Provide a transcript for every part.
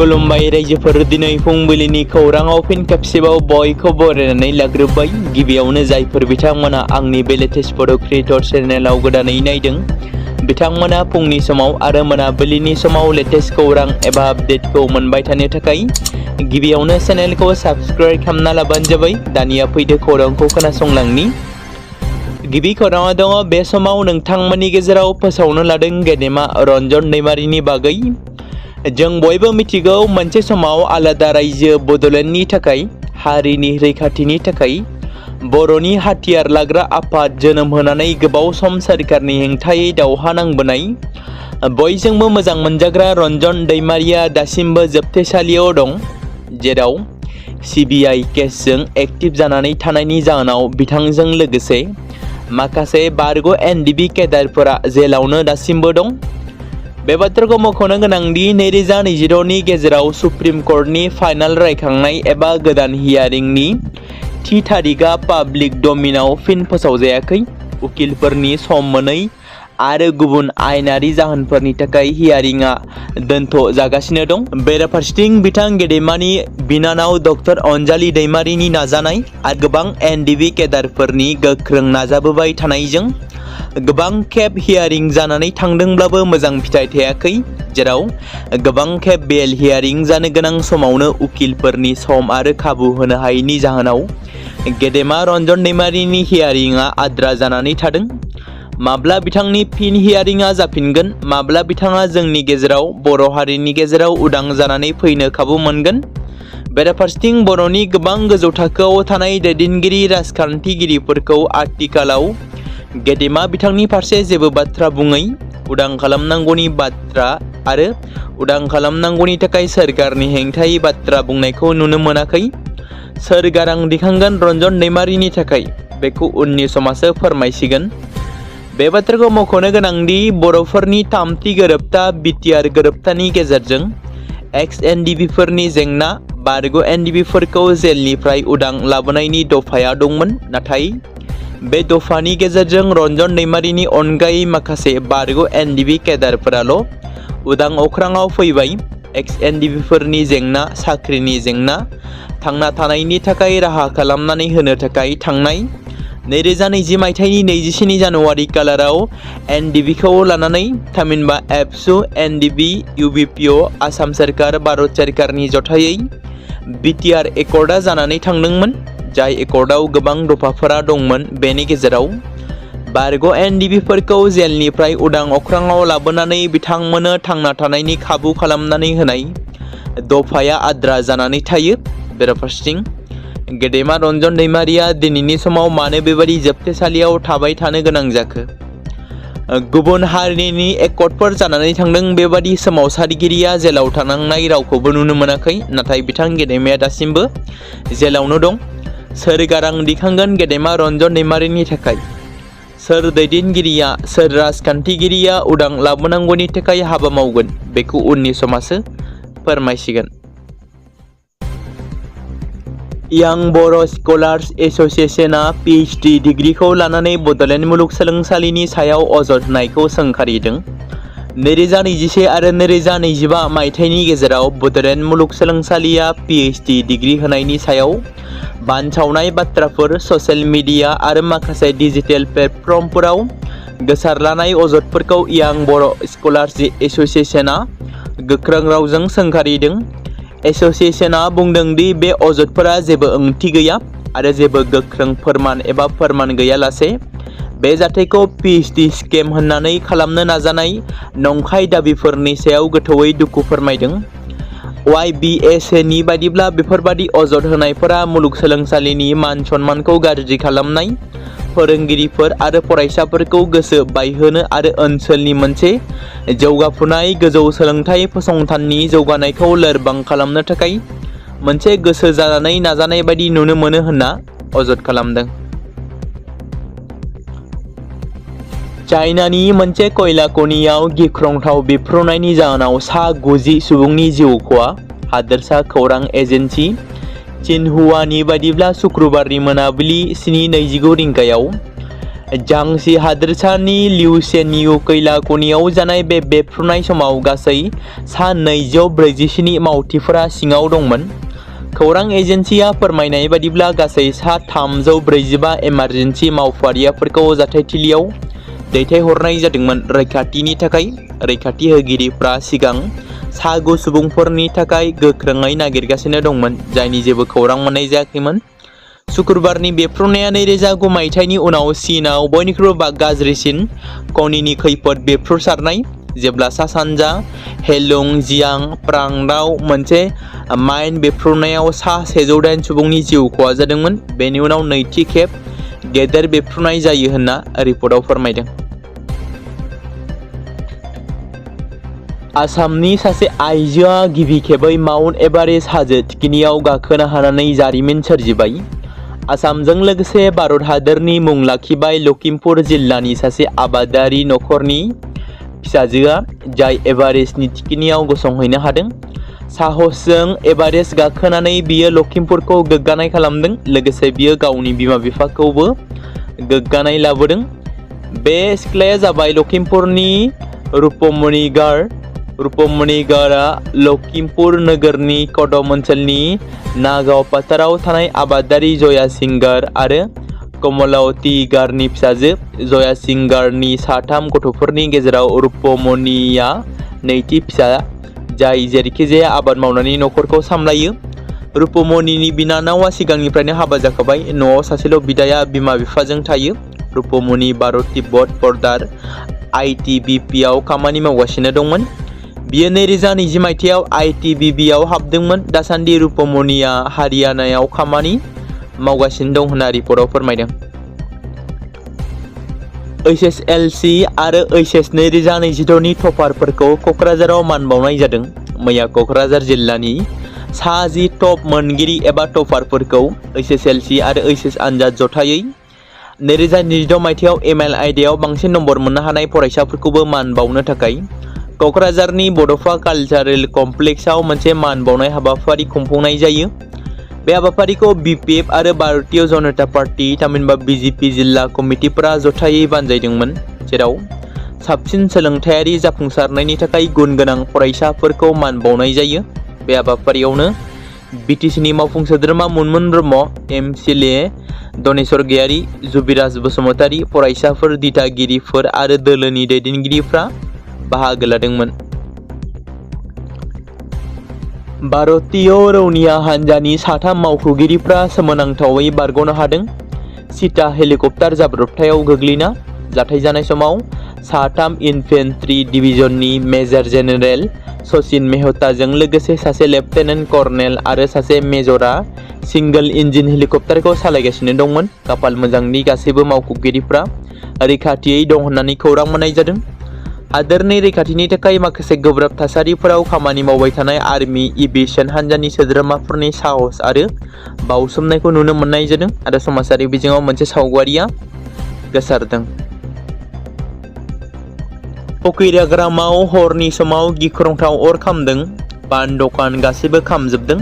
खुलुमबाय रायजोफोर दिनै फुंबिलिनि खौराङाव फिन खेबसेबाव बयखौ बरायनानै लाग्रोबाय। गिबियावनो जायफोर बिथांमोना आंनि बे लेटेस्ट बड' क्रिएटर चेनेलाव गोदानै नायदों बिथांमोना फुंनि समाव आरो मोनाबिलिनि समाव लेटेस्ट खौरां एबा आपडेटखौ मोनबाय थानो थाखाय गिबियावनो चेनेलखौ साबस्क्राइब खालामना लाबानो जाबाय। दानिया फैदो खौरांखौ खोनासंलांनि। गिबि खौराङा दङ बे समाव नोंथांमोननि गेजेराव फोसावनो लादों गेदेमा रन्जन दैमारिनि बागै। जों बयबो मिथिगौ मोनसे समाव आलादा रायजो बड'लेण्डनि थाखाय हारिनि रैखाथिनि थाखाय बर'नि हाथियार लाग्रा आफाद जोनोम होनानै गोबाव सम सोरखारनि हेंथायै दावहा नांबोनाय बयजोंबो मोजां मोनजाग्रा रन्जन दैमारिया दासिमबो जोबथेसालियाव दं, जेराव CBI केसजों एक्टिभ जानानै थानायनि जाहोनाव बिथांजों लोगोसे माखासे बारग' NDB केडारफोरा जेलावनो दासिमबो दं। बे बाथ्राखौ मख'नो गोनांदि 2022 नि गेजेराव सुप्रिम कर्टनि फाइनाल रायखांनाय एबा गोदान हियारिंनि थि थारिखआ पाब्लिक डमिनाव फिन फोसावजायाखै। उकिलफोरनि सम मोनै आरो गुबुन आयेनारि जाहोनफोरनि थाखाय हियारिंआ दोनथ' जागासिनो दं। बेराफारसेथिं बिथां गेदेमानि बिनानाव डक्टर अनजालि दैमारिनि नाजानाय आरो गोबां NDB केडारफोरनि गोख्रों नाजाबोबाय थानायजों गोबां खेब हियारिं जानानै थांदोंब्लाबो मोजां फिथाइ थायाखै, जेराव गोबां खेब बेल हियारिं जानो गोनां समावनो उकिलफोरनि सम आरो खाबु होनो हायैनि जाहोनाव गेदेमा रन्जन दैमारिनि हियारिंआ आद्रा जानानै थादों। माब्ला बिथांनि फिन हियारिंआ जाफिनगोन, माब्ला बिथाङा जोंनि गेजेराव बर' हारिनि गेजेराव उदां जानानै फैनो खाबु मोनगोन। बेराफारसेथिं बर'नि गोबां गोजौ थाखोआव थानाय दैदेनगिरि राजखान्थिगिरिफोरखौ आथिखालाव गेदेमा बिथांनि फारसे जेबो बाथ्रा बुङै, उदां खालामनांगौनि बाथ्रा आरो उदां खालामनांगौनि थाखाय सोरखारनि हेंथायै बाथ्रा बुंनायखौ नुनो मोनाखै। सोर गारां दिखांगोन रन्जन दैमारिनि थाखाय बेखौ उननि समासो फोरमायसिगोन। बे बाथ्राखौ मख'नो गोनांदि बर'फोरनि थामथि गोरोबथा BTR गोरोबथानि गेजेरजों ex-NDBफोरनि जेंना बारग' NDBफोरखौ जेलनिफ्राय उदां लाबोनायनि दफाया दंमोन, नाथाय बे दफानि गेजेरजों रन्जन दैमारिनि अनगायै माखासे बारग' NDB केडारफोराल' उदां अख्राङाव फैबाय। ex-NDBफोरनि जेंना, साख्रिनि जेंना, थांना थानायनि थाखाय राहा खालामनानै होनो थाखाय थांनाय 2020 मायथाइनि 27 जानुवारि खालाराव NDBखौ लानानै थामहिनबा एबसु, NDB, UBPO, आसाम सोरखार, भारत सोरखारनि जथायै BTR एकर्डआ जानानै थांदोंमोन, जाय एकर्डआव गोबां दफाफोरा दंमोन। बेनि गेजेराव बारग' NDBफोरखौ जेलनिफ्राय उदां अख्राङाव लाबोनानै बिथांमोननो थांना थानायनि खाबु खालामनानै होनाय दफाया आद्रा जानानै थायो। बेराफारसेथिं गेदेमा रन्जन दैमारिया दिनैनि समाव मानो बेबादि जोबथेसालियाव थाबाय थानो गोनां जाखो? गुबुन हारिनि एकर्डफोर जानानै थांदों। बेबादि सोमावसारगिरिया जेलाव थानांनाय रावखौबो नुनो मोनाखै, नाथाय बिथां गेदेमाया दासिमबो जेलावनो दं। सोर गारां दिखांगोन गेदेमा रन्जन दैमारिनि थाखाय? सोर दैदेनगिरिया, सोर राजखान्थिगिरिया उदां लाबोनांगौनि थाखाय हाबा मावगोन बेखौ उननि समासो फोरमायसिगोन। यां बर' स्कलार्स एस'सिएशनआ PhD डिग्रीखौ लानानै बड'लेण्ड मुलुगसोलोंसालिनि सायाव अजद होनायखौ सोंखारिदों। 2021 आरो 2025 मायथाइनि गेजेराव बड'लेण्ड मुलुगसोलोंसालिया PhD डिग्री होनायनि सायाव बानसावनाय बाथ्राफोर ससियेल मिडिया आरो माखासे डिजिटेल प्लेटफर्मफोराव गोसारलानाय अजदफोरखौ यां बर' स्कलार्स एस'सिएशनआ गोख्रों रावजों सोंखारिदों। एस'सिएशनआ बुंदों दि बे अजदफोरा जेबो ओंथि गैया आरो जेबो गोख्रों फोरमान एबा फोरमान गैयालासे बे जाथायखौ PhD स्केम होननानै खालामनो नाजानाय नंखाय दाबिफोरनि सायाव गोथौयै दुखु फोरमायदों। YBSनि बायदिब्ला बेफोरबादि अजद होनायफोरा मुलुगसोलोंसालिनि मान सन्मानखौ गाज्रि खालामनाय, फोरोंगिरिफोर आरो फरायसाफोरखौ गोसो बायहोनो आरो ओनसोलनि मोनसे जौगाफुनाय गोजौ सोलोंथाइ फसंथाननि जौगानायखौ लोरबां खालामनो थाखाय मोनसे गोसो जानानै नाजानाय बायदि नुनो मोनो होनना अजद खालामदों। चाइनानि मोनसे खयला खनियाव गिख्रंथाव बेफ्रुनायनि जाहोनाव सा 90 सुबुंनि जिउ खहा। हादोरसा खौरां एजेन्सि सिनहुआनि बायदिब्ला शुक्रबारनि मोनाबिलि 7:29 रिंगायाव झांसी हादोरसानि लिउसेनिउ खैला खनियाव जानाय बे बेफ्रुनाय समाव गासै सा 247 मावथिफोरा सिङाव दंमोन। खौरां एजेन्सिया फोरमायनाय बादिब्ला गासै सा 345 इमारजेन्सि मावफारियाफोरखौ जाथायथिलियाव दैथायहरनाय जादोंमोन। रैखाथिनि थाखाय रैखाथि होगिरिफ्रा सिगां सा 9 सुबुंफोरनि थाखाय गोख्रोङै नागिरगासिनो दंमोन, जायनि जेबो खौरां मोननाय जायाखैमोन। शुक्रबारनि बेफ्रुनाया 2009 मायथाइनि उनाव चीनआव बयनिख्रुइबो गाज्रिसिन खनिनि खैफोद बेफ्रुसारनाय, जेब्ला सा-सानजा हेलंजियां प्रांतआव मोनसे माइन बेफ्रुनायाव सा 108 सुबुंनि जिउ खहा जादोंमोन। बेनि उनाव नैथि खेब गेदेर बेफ्रुनाय जायो होनना रिपर्टआव फोरमायदों। आसामनि सासे आइजोआ गिबि खेबै माउन्ट एभारेस्ट हाजो थिखिनियाव गाखोनो हानानै जारिमिन सोरजिबाय। आसामजों लोगोसे भारत हादरनि मुं लाखिबाय लखिमपुर जिल्लानि सासे आबादारि नखरनि फिसाजोआ, जाय एभारेस्टनि थिखिनियाव गसंहैनो हादों। साहसजों एभारेस्ट गाखोनानै बियो लखिमपुरखौ गोग्गानाय खालामदों। लोगोसे बियो गावनि बिमा-बिफाखौबो गोग्गानाय लाबोदों। बे सिख्लाया जाबाय लखिमपुरनि रुपमणि गार। रुपमणि गारआ लखिमपुर नोगोरनि कदम ओनसोलनि नागाव फोथाराव थानाय आबादारि जया सिंगार आरो कमलावती गारनि फिसाजो। जया सिंगारनि सा 3 गथ'फोरनि गेजेराव रुपमणिया नैथि फिसा, जाय जेरैखिजाया आबाद मावनानै नखरखौ सामलायो। रुपमणिनि बिनानावा सिगांनिफ्रायनो हाबा जाखाबाय। न'आव सासेल' बिदाया बिमा-बिफाजों थायो। रुपमणि भारत-तिब्बत बर्डार (ITBP) आव खामानि मावगासिनो दंमोन। बियो 2020 मायथाइयाव ITBP आव हाबदोंमोन। दासान्दि रुपमणिया हारियानायाव खामानि मावगासिनो दं होनना रिपर्टआव फोरमायदों। HSLC आरो HS 2022 नि टपारफोरखौ क'क्राझाराव मान बावनाय जादों। मैया क'क्राझार जिल्लानि सा 10 टप मोनगिरि एबा टपारफोरखौ HSLC आरो HS आनजाद जथायै 2022 मायथाइयाव ML आयदायाव बांसिन नम्बर मोननो हानाय फरायसाफोरखौबो मान बावनो थाखाय क'क्राझारनि बड'फा कालचारेल कमप्लेक्सआव मोनसे मान बावनाय हाबाफारि खुंफुंनाय जायो। बे हाबाफारिखौ BPF आरो भारतीय जनता पार्टी थामहिनबा BJP जिल्ला कमिटिफोरा जथायै बानजायदोंमोन, जेराव साबसिन सोलोंथायारि जाफुंसारनायनि थाखाय गुन गोनां फरायसाफोरखौ मान बावनाय जायो। बे हाबाफारियावनो BTCनि मावफुं सोद्रोमा मुनमुन ब्रह्म, MCLA दनेश्वर गयारी, जुबिराज बसुमतारी, फरायसाफोर, दिथागिरिफोर आरो दोलोनि दैदेनगिरिफ्रा बाहागो लादोंमोन। भारतीय रौनिया हान्जानि सा 3 मावख'गिरिफ्रा सोमोनांथावै बारग'नो हादों। चीता हेलिकप्टार जाब्रबथायाव गोग्लैना जाथाय जानाय समाव सा 3 इन्फेन्ट्रि डिभिजननि मेजर जेनेरेल सचिन मेहताजों लोगोसे सासे लेफ्टेनेन्ट कर्नेल आरो सासे मेजरआ सिंगल इन्जिन हेलिकप्टारखौ सालायगासिनो दंमोन। खाफाल मोजांनि गासैबो मावख'गिरिफ्रा रैखाथियै दं होननानै खौरां मोननाय जादों। हादोरनि रैखाथिनि थाखाय माखासे गोब्राब थासारिफोराव खामानि मावबाय थानाय आर्मी एभिएशन हान्जानि सोद्रोमाफोरनि साहस आरो बाउसोमनायखौ नुनो मोननाय जादों आरो समाजारि बिजोङाव मोनसे सावगारिया गोसारदों। फकिराग्रामाव हरनि समाव गिख्रंथाव अर खामदों। पान दखान गासैबो खामजोबदों।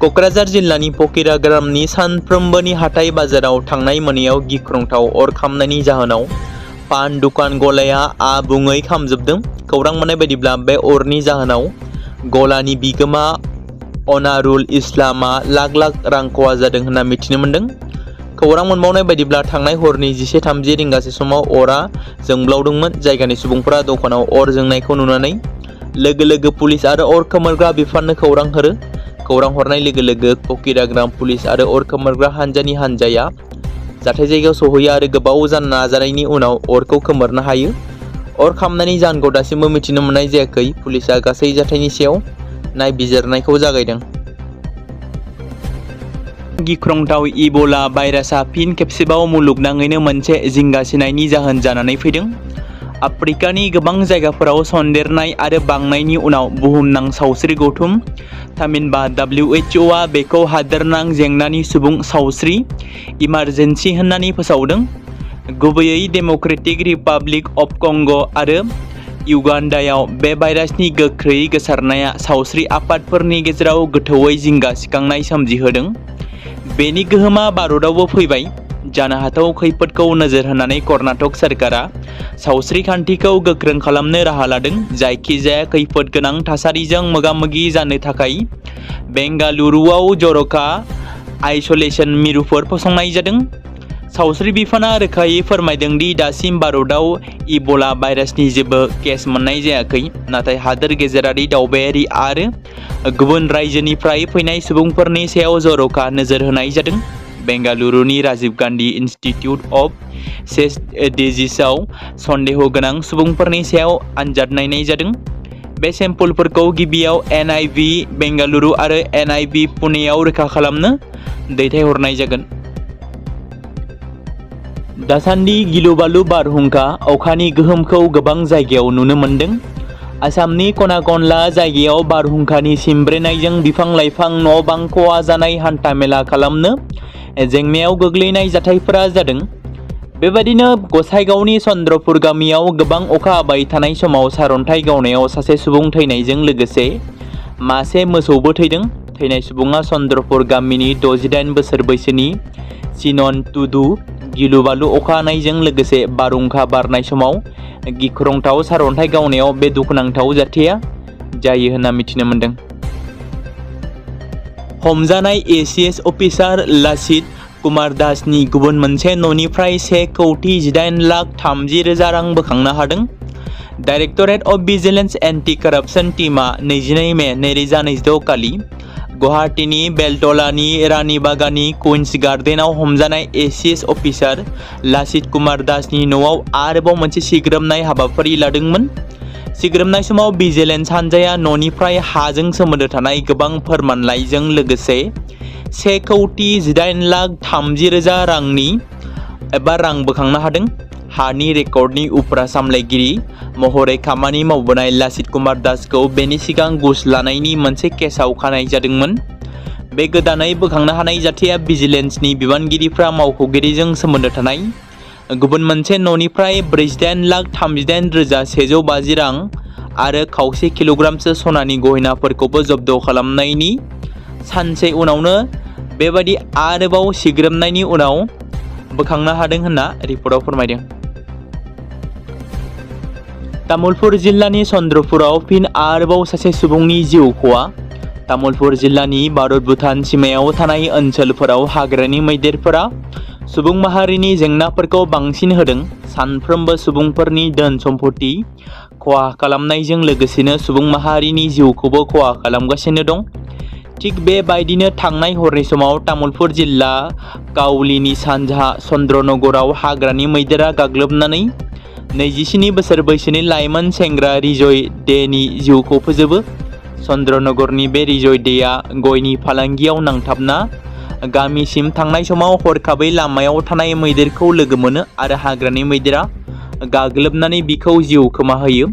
क'क्राझार जिल्लानि फकिराग्रामनि सानफ्रोमबोनि हाथाय बाजाराव थांनाय मोनायाव गिख्रंथाव अर खामनायनि जाहोनाव पान दखान गलाया आबुङै खामजोबदों। खौरां मोननाय बायदिब्ला बे अरनि जाहोनाव गलानि बिगोमा अनारुल इस्लामआ लाख लाख रां खहा जादों होनना मिथिनो मोन्दों। खौरां मोनबावनाय बायदिब्ला थांनाय हरनि 11:30 रिंगासो समाव अरा जोंब्लावदोंमोन। जायगानि सुबुंफोरा दखानाव अर जोंनायखौ नुनानै लोगो लोगो पुलिस आरो अर खोमोरग्रा बिफाननो खौरां हरो। खौरां हरनाय लोगो लोगो फकिराग्राम पुलिस आरो अर खोमोरग्रा हान्जाया जाथाय जायगायाव सहैयो आरो गोबाव नाजानायनि उनाव अरखौ खोमोरनो हायो। अर खामनायनि जाहोनखौ दासिमबो मिथिनो मोननाय जायाखै। पुलिसआ गासै जाथायनि सायाव नायबिजिरनायखौ जागायदों। गिख्रंथाव इबोला भाइरासआ फिन खेबसेबाव मुलुगनाङैनो मोनसे जिंगासिनायनि जाहोन जानानै फैदों। आफ्रिकानि गोबां जायगाफोराव सन्देरनाय आरो बांनायनि उनाव बुहुमनां सावस्रि गौथुम थामहिनबा WHOआ बेखौ हादोरनां जेंनानि सुबुं सावस्रि इमारजेन्सि होननानै फोसावदों। गुबैयै डेम'क्रेटिक रिपाब्लिक अफ कंग' आरो युगान्डायाव बे भाइरासनि गोख्रैयै गोसारनाया सावस्रि आफादफोरनि गेजेराव गोथौवै जिंगा सिखांनाय सोमजिहोदों। बेनि गोहोमा भारतआवबो फैबाय। जानो हाथाव खैफोदखौ नोजोर होनानै कर्नाटक सोरखारा सावस्रि खान्थिखौ गोख्रों खालामनो राहा लादों। जायखिजाया खैफोद गोनां थासारिजों मोगा-मोगि जानो थाखाय बेंगालुरुआव जर'खा आइसोलेशन मिरुफोर फसंनाय जादों। सावस्रि बिफाना रोखायै फोरमायदों दि दासिम भारतआव इबोला भाइरासनि जेबो केस मोननाय जायाखै, नाथाय हादोर गेजेरारि दावबायारि आरो गुबुन रायजोनिफ्राय फैनाय सुबुंफोरनि सायाव जर'खा नोजोर होनाय जादों। बेंगालुरुनि राजीव गान्धी इनस्टिट्यूट अफ सेस डिजीजआव सन्देह गोनां सुबुंफोरनि सायाव आनजाद नायनाय जादों। बे सेम्पलफोरखौ गिबियाव NIV बेंगालुरु आरो NIV पुनेआव रोखा खालामनो दैथायहरनाय जागोन। दासान्दि गिलु-बालु बारहुंखा अखानि गोहोमखौ गोबां जायगायाव नुनो मोन्दों। आसामनि खना-खनला जायगायाव बारहुंखानि सिमब्रेनायजों बिफां-लाइफां, न'-बां खहा जानाय, हान्था-मेला खालामनो जेंनायाव गोग्लैनाय जाथायफोरा जादों। बेबायदिनो गसाइगावनि चन्द्रपुर गामियाव गोबां अखा हाबाय थानाय समाव सारअन्थाइ गावनायाव सासे सुबुं थैनायजों लोगोसे मासे मोसौबो थैदों। थैनाय सुबुङा चन्द्रपुर गामिनि 68 बोसोर बैसोनि सिनन टुडु। गिलु-बालु अखा हानायजों लोगोसे बारहुंखा बारनाय समाव गिख्रंथाव सारअन्थाइ गावनायाव बे दुखुनांथाव जाथाया जायो होनना मिथिनो मोन्दों। हमजानाय ACS अफिसार लासित कुमार दासनि गुबुन मोनसे न'निफ्राय 1,18,30,000 रां बोखांनो हादों। Directorate of vigilance anti कराप्सन टीमआ 22 May 2026 खालि गुवाहाटीनि बेलतलानि रानीबागाननि कुइन्स गार्डेनाव हमजानाय ACS अफिसार लासित कुमार दासनि न'आव आरोबाव मोनसे सिग्रोमनाय हाबाफारि लादोंमोन। सिग्रोमनाय समाव भिजिलेन्स हान्जाया न'निफ्राय हाजों सोमोन्दो थानाय गोबां फोरमानलाइजों लोगोसे 1,18,30,000 रां बोखांनो हादों। हानि रेकर्डनि उफ्रा सामलायगिरि महरै खामानि मावबोनाय लासित कुमार दासखौ बेनि सिगां घुस लानायनि मोनसे केसाव खानाय जादोंमोन। बे गोदानै बोखांनो हानाय जाथाया भिजिलेन्सनि बिबानगिरिफ्रा मावख'गिरिजों सोमोन्दो थानाय गुबुन मोनसे न'निफ्राय 48,38,150 रां आरो खावसे किल'ग्रामसो सनानि गहेनाफोरखौबो जब्द खालामनायनि सानसे उनावनो बेबादि आरोबाव सिग्रोमनायनि उनाव बोखांनो हादों होनना रिपर्टआव फोरमायदों। तामुलपुर जिल्लानि चन्द्रपुराव फिन आरोबाव सासे सुबुंनि जिउ खहा। तामुलपुर जिल्लानि भारत-भुटान सिमायाव थानाय ओनसोलफोराव हाग्रानि मैदेरफोरा सुबुं माहारिनि जेंनाफोरखौ बांसिन होदों। सानफ्रोमबो सुबुंफोरनि धोन सम्पति खहा खालामनायजों लोगोसेनो सुबुं माहारिनि जिउखौबो खहा खालामगासिनो दं। थिग बेबायदिनो थांनाय हरनि समाव तामुलपुर जिल्ला काउलिनि सानजाहा चन्द्रनगराव हाग्रानि मैदेरा गाग्लोबनानै 27 बोसोर बैसोनि लाइमोन सेंग्रा रिजय देनि जिउखौ फोजोबो। चन्द्रनगरनि बे रिजय देआ गयनि फालांगियाव नांथाबना गामिसिम थांनाय समाव हरखाबै लामायाव थानाय मैदेरखौ लोगो मोनो आरो हाग्रानि मैदेरा गाग्लोबनानै बिखौ जिउ खोमाहोयो।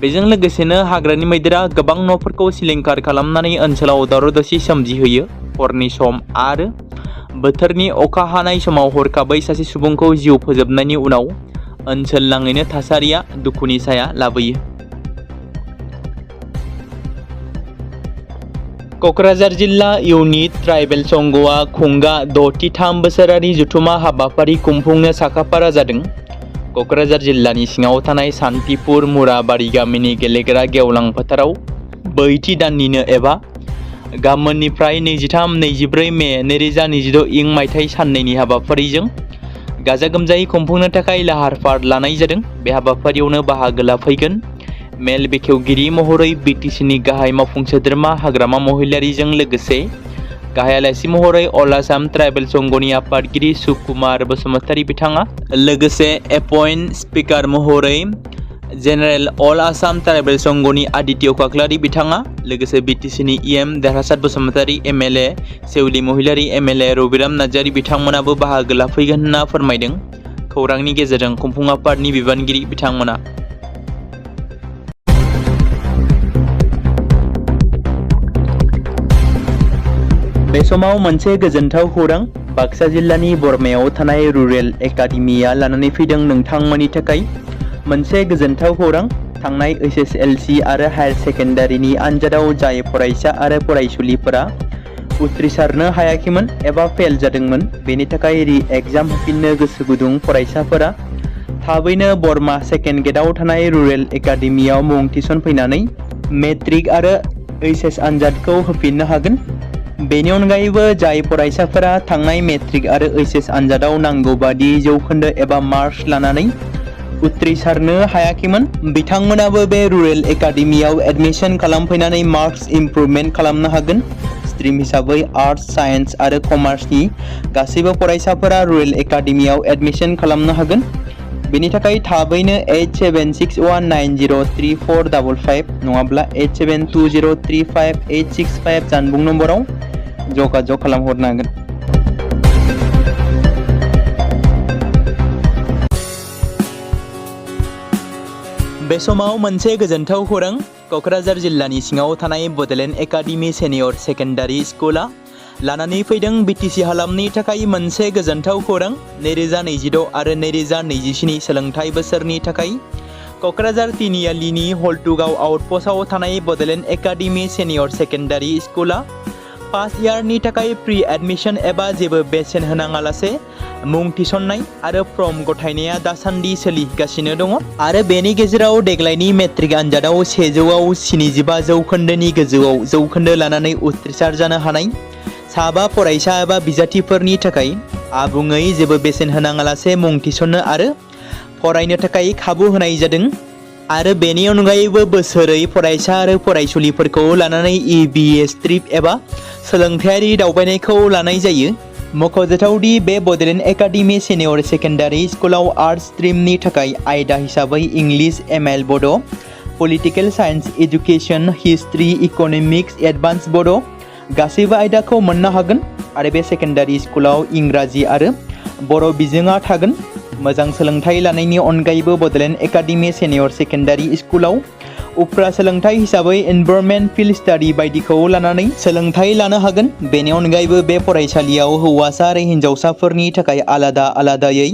बेजों लोगोसेनो हाग्रानि मैदेरा गोबां न'फोरखौ सिलिंखार खालामनानै ओनसोलाव दावराव-दावसि सोमजिहोयो। हरनि सम आरो बोथोरनि अखा हानाय समाव हरखाबै सासे सुबुंखौ जिउ फोजोबनायनि उनाव ओनसोल नाङैनो थासारिया दुखुनि साया लाबोयो। क'क्राझार जिल्ला इउनिट ट्राइबेल संघआ खुंगा 63 बोसोरारि जथुमा हाबाफारि खुंफुंनो साखाफारा जादों। क'क्राझार जिल्लानि सिङाव थानाय सान्तिपुर मुराबारि गामिनि गेलेग्रा गेवलां फोथाराव बैथि दाननिनो एबा गाबोननिफ्राय 23-24 मे 2026 इं मायथाइ साननैनि हाबाफारिजों गाजा-गोमजायै खुंफुंनो थाखाय लाहार-फाहार लानाय जादों। बे हाबाफारियावनो बाहागो लाफैगोन मेल बेखेवगिरि महरै BTCनि गाहाय मावफुं सोद्रोमा हाग्रामा महिलारिजों लोगोसे गाहाय आलासि महरै अल आसाम ट्राइबेल संघनि आफादगिरि सुकुमार बसुमतारी बिथाङा, लोगोसे एपइन्ट स्पिकार महरै जेनेरेल अल आसाम ट्राइबेल संघनि आदित्य खाख्लारि बिथाङा, लोगोसे BTCनि EM देरहासात बसुमतारी, MLA सेउलि महिलारि, MLA रबिराम नार्जारी बिथांमोनाबो बाहागो लाफैगोन होनना फोरमायदों खौरांनि गेजेरजों खुंफुं आफादनि बिबानगिरि बिथांमोना। बे समाव मोनसे गोजोनथाव खौरां बाक्सा जिल्लानि बरमायाव थानाय रुरेल एकाडेमिया लानानै फैदों नोंथांमोननि थाखाय मोनसे गोजोनथाव खौरां। थांनाय HSLC आरो हायार सेकेन्डारिनि आनजादाव जाय फरायसा आरो फरायसुलिफोरा उथ्रिसारनो हायाखैमोन एबा फेल जादोंमोन। बेनि थाखाय रि एग्जाम होफिननो गोसो गुदुं फरायसाफोरा थाबैनो बरमा सेकेन्ड गेटआव थानाय रुरेल एकाडेमियाव मुं थिसनफैनानै मेट्रिक आरो एचएस आनजादखौ होफिननो हागोन। बेनि अनगायैबो जाय फरायसाफोरा थांनाय मेट्रिक आरो एचएस आनजादाव नांगौ बादि जौखोन्दो एबा मार्क्स लानानै उथ्रिसारनो हायाखैमोन, बिथांमोनाबो बे रुरेल एकाडेमियाव एडमिशन खालामफैनानै मार्क्स इमप्रुभमेन्ट खालामनो हागोन। स्ट्रिम हिसाबै आर्ट्स, साइन्स आरो कमार्सनि गासैबो फरायसाफोरा रुरेल एकाडेमियाव एडमिशन खालामनो हागोन। बेनि थाखाय थाबैनो 8761903455 नङाब्ला 87203585 जानबुं नम्बराव जगाजग खालामहरनो हागोन। बे समाव मोनसे गोजोनथाव खौरां। क'क्राझार जिल्लानि सिङाव थानाय बड'लेण्ड एकाडेमि सेनियर सेकेन्डारि स्कुला लानानै फैदों बिटिसि हालामनि थाखाय मोनसे गोजोनथाव खौरां। 2026 आरो 2027 सोलोंथाइ बोसोरनि थाखाय क'क्राझार तिनिआलिनि हल्टुगाव आउटपस्टआव थानाय बड'लेण्ड एकाडेमि सेनियर सेकेन्डारि स्कुला फार्स्ट इयारनि थाखाय प्रि एडमिशन एबा जेबो बेसेन होनाङालासे मुं थिसननाय आरो फर्म गथायनाया दासान्दि सोलिगासिनो दङ आरो बेनि गेजेराव देग्लायनि मेट्रिक आनजादाव 100आव 75 जौखोन्दोनि गोजौआव जौखोन्दो लानानै उथ्रिसार जानो हानाय साबा फरायसा एबा बिजाथिफोरनि थाखाय आबुङै जेबो बेसेन होनाङालासे मुं थिसननो आरो फरायनो थाखाय खाबु होनाय जादों आरो बेनि अनगायैबो बोसोरै फरायसा आरो फरायसुलिफोरखौ लानानै EBS ट्रिप एबा सोलोंथायारि दावबायनायखौ लानाय जायो। मख'जाथावदि बे बड'लेण्ड एकाडेमि सेनियर सेकेन्डारि स्कुलाव आर्ट्स स्ट्रिमनि थाखाय आयदा हिसाबै इंलिश, ML बड', political science, education, history, economics, advance बड' गासैबो आयदाखौ मोननो हागोन आरो बे सेकेन्डारि स्कुलाव इंराजि आरो बर' बिजोङा थागोन। मोजां सोलोंथाइ लानायनि अनगायैबो बड'लेण्ड एकाडेमि सेनियर सेकेन्डारि स्कुलाव उफ्रा सोलोंथाइ हिसाबै एनभायरनमेन्ट, फिल्ड स्टाडि बायदिखौ लानानै सोलोंथाइ लानो हागोन। बेनि अनगायैबो बे फरायसालियाव हौवासा आरो हिन्जावसाफोरनि थाखाय आलादा आलादायै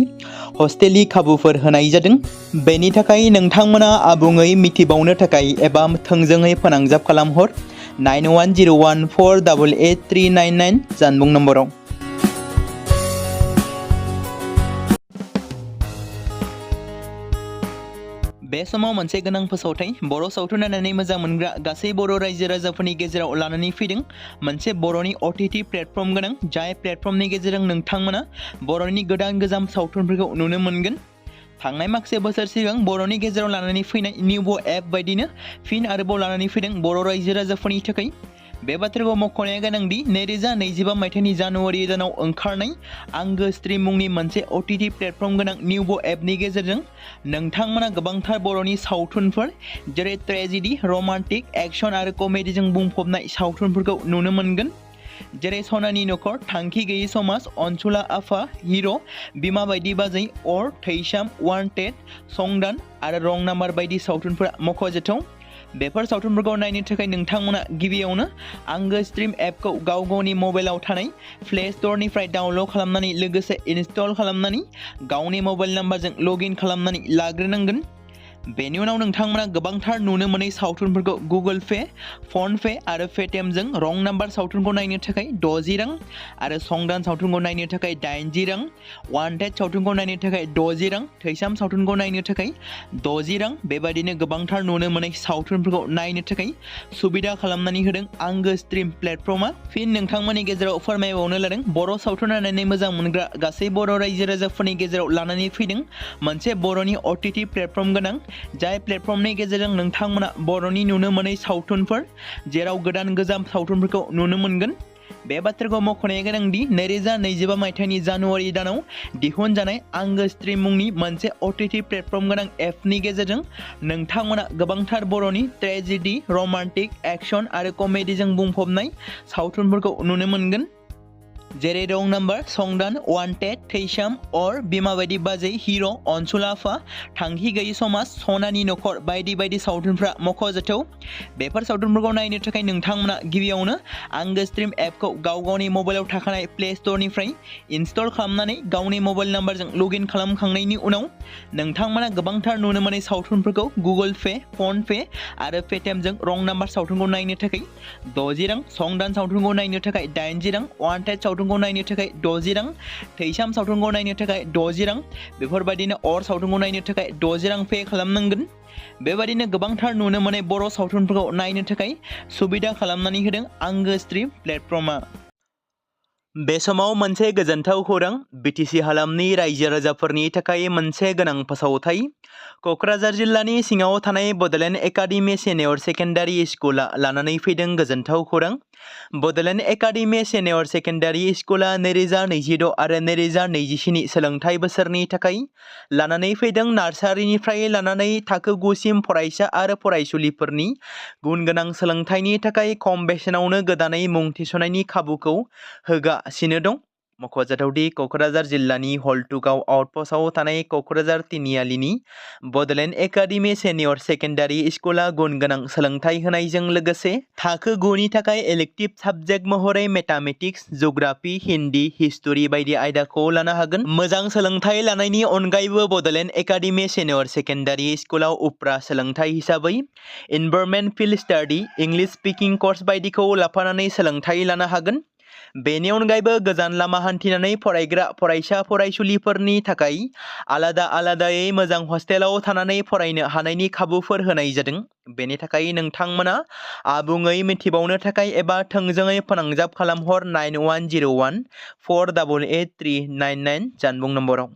हस्टेलनि खाबुफोर होनाय जादों। बेनि थाखाय नोंथांमोना आबुङै मिथिबावनो थाखाय एबा थोंजोङै फोनांजाब खालामहर 9101488399 जानबुं नम्बराव। बे समाव मोनसे गोनां फोसावथाय बर' सावथुन नायनानै मोजां मोनग्रा गासै बर' रायजो राजाफोरनि गेजेराव लानानै फैदों मोनसे बर'नि OTT प्लेटफर्म गोनां, जाय प्लेटफर्मनि गेजेरजों नोंथांमोना बर'नि गोदान गोजाम सावथुनफोरखौ नुनो मोनगोन। थांनाय माखासे बोसोर सिगां बर'नि गेजेराव लानानै फैनाय निउबो एप बायदिनो फिन आरोबाव लानानै फैदों बर' रायजो राजाफोरनि थाखाय। बे बाथ्राखौ मख'नाया गोनांदि 2025 मायथाइनि जानुवारि दानाव ओंखारनाय आंगो स्ट्रिम मुंनि मोनसे OTT प्लेटफर्म गोनां निउबो एपनि गेजेरजों नोंथांमोना गोबांथार बर'नि सावथुनफोर जेरै ट्रेजेडि, रमान्टिक, एक्शन आरो कमेडिजों बुंफबनाय सावथुनफोरखौ नुनो मोनगोन। जेरै सनानि नखर, थांखि गैयै समाज, अनसुला आफा, हिर', बिमा बायदि बाजै, अर, थैसाम, वान्टेड, संदान आरो रं नाम्बार बायदि सावथुनफोरा मख'जाथाव। बेफोर सावथुनफोरखौ नायनो थाखाय नोंथांमोना गिबियावनो आंगो स्ट्रिम एपखौ गाव गावनि मबाइलाव थानाय प्ले स्ट'रनिफ्राय डाउनल'ड खालामनानै लोगोसे इनस्टल खालामनानै गावनि मबाइल नाम्बारजों लगइन खालामनानै लाग्रोनांगोन। बेनि उनाव नोंथांमोना गोबांथार नुनो मोनै सावथुनफोरखौ गुगोल पे, फन पे आरो पेटिएमजों रं नाम्बार सावथुनखौ नायनो थाखाय 60 रां आरो संदान सावथुनखौ नायनो थाखाय 80 रां, वान्टेड सावथुनखौ नायनो थाखाय 60 रां, थैसाम सावथुनखौ नायनो थाखाय 60 रां बेबायदिनो गोबांथार नुनो मोनै सावथुनफोरखौ नायनो थाखाय सुबिदा खालामनानै होदों आंगो स्ट्रिम प्लेटफर्मा। फिन नोंथांमोननि गेजेराव फोरमायबावनो लादों बर' सावथुन नायनानै मोजां मोनग्रा गासै बर' रायजो राजाफोरनि गेजेराव लानानै फैदों मोनसे बर'नि OTT प्लेटफर्म गोनां, जाय प्लेटफर्मनि गेजेरजों नोंथांमोना बर'नि नुनो मोनै सावथुनफोर जेराव गोदान गोजाम सावथुनफोरखौ नुनो मोनगोन। बे बाथ्राखौ मख'नाया गोनांदि 2025 मायथाइनि जानुवारि दानाव दिहुनजानाय आंगो स्ट्रिम मुंनि मोनसे OTT प्लेटफर्म गोनां एपनि गेजेरजों नोंथांमोना गोबांथार बर'नि ट्रेजेडि, रमान्टिक, एक्शन आरो कमेडिजों बुंफबनाय सावथुनफोरखौ नुनो मोनगोन। जेरै रं नाम्बार, संदान, वान्टेड, थैसाम, अर, बिमा बायदि बाजै, हिर', अनसुलाफा, थांखि गैयि समाज, सनानि नखर बायदि बायदि सावथुनफ्रा मख'जाथाव। बेफोर सावथुनफोरखौ नायनो थाखाय नोंथांमोना गिबियावनो आंगो स्ट्रिम एपखौ गाव गावनि मबाइलाव थाखानाय प्ले स्ट'रनिफ्राय इनस्टल खालामनानै गावनि मबाइल नाम्बारजों लगइन खालामखांनायनि उनाव नोंथांमोना गोबांथार नुनो मोनै सावथुनफोरखौ गुगोल पे, फन पे आरो पेटिएमजों रं नाम्बार सावथुनखौ नायनो थाखाय 60 रां, संदान सावथुनखौ नायनो थाखाय 80 रां, वान्टेड सावथुनखौ नायनो थाखाय 60 रां, थैसाम सावथुनखौ नायनो थाखाय 60 रां, बेफोरबायदिनो अर सावथुनखौ नायनो थाखाय 60 रां पे खालामनांगोन। बेबायदिनो गोबांथार नुनो मोनै बर' सावथुनफोरखौ नायनो थाखाय सुबिदा खालामनानै होदों आंगो स्ट्रिम प्लेटफर्मआ। बे समाव मोनसे गोजोनथाव खौरां, बिटिसि हालामनि रायजो राजाफोरनि थाखाय मोनसे गोनां फोसावथाय। क'क्राझार जिल्लानि सिङाव थानाय बड'लेण्ड एकाडेमि सिनियर सेकेन्डारि स्कुला लानानै फैदों गोजोनथाव खौरां। बड'लेण्ड एकाडेमि सिनियर सेकेन्डारि स्कुला 2026 आरो 2027 सोलोंथाइ बोसोरनि थाखाय लानानै फैदों नार्सारिनिफ्राय लानानै थाखो 9 सिम फरायसा आरो फरायसुलिफोरनि गुन गोनां सोलोंथाइनि थाखाय खम बेसेनावनो गोदानै मुं थिसननायनि खाबुखौ होगासिनो दं। मख'जाथावदि क'क्राझार जिल्लानि हल्टुगाव आउटपस्टआव थानाय क'क्राझार तिनिआलिनि बड'लेण्ड एकाडेमि सिनियर सेकेन्डारि स्कुला गुन गोनां सोलोंथाइ होनायजों लोगोसे थाखो 9 नि थाखाय इलेक्टिभ साबजेक्ट महरै मेथामेटिक्स, जिअ'ग्राफि, हिन्दी, हिस्टरि बायदि आयदाखौ लानो हागोन। मोजां सोलोंथाइ लानायनि अनगायैबो बड'लेण्ड एकाडेमि सिनियर सेकेन्डारि स्कुलाव उफ्रा सोलोंथाइ हिसाबै environment field study, English speaking course बायदिखौ लाफानानै सोलोंथाइ लानो हागोन। बेनि अनगायैबो गोजान लामा हान्थिनानै फरायग्रा फरायसा फरायसुलिफोरनि थाखाय आलादा आलादायै मोजां हस्टेलाव थानानै फरायनो हानायनि खाबुफोर होनाय जादों। बेनि थाखाय नोंथांमोना आबुङै मिथिबावनो थाखाय एबा थोंजोङै फोनांजाब खालामहर 9101 488 399 जानबुं नम्बराव।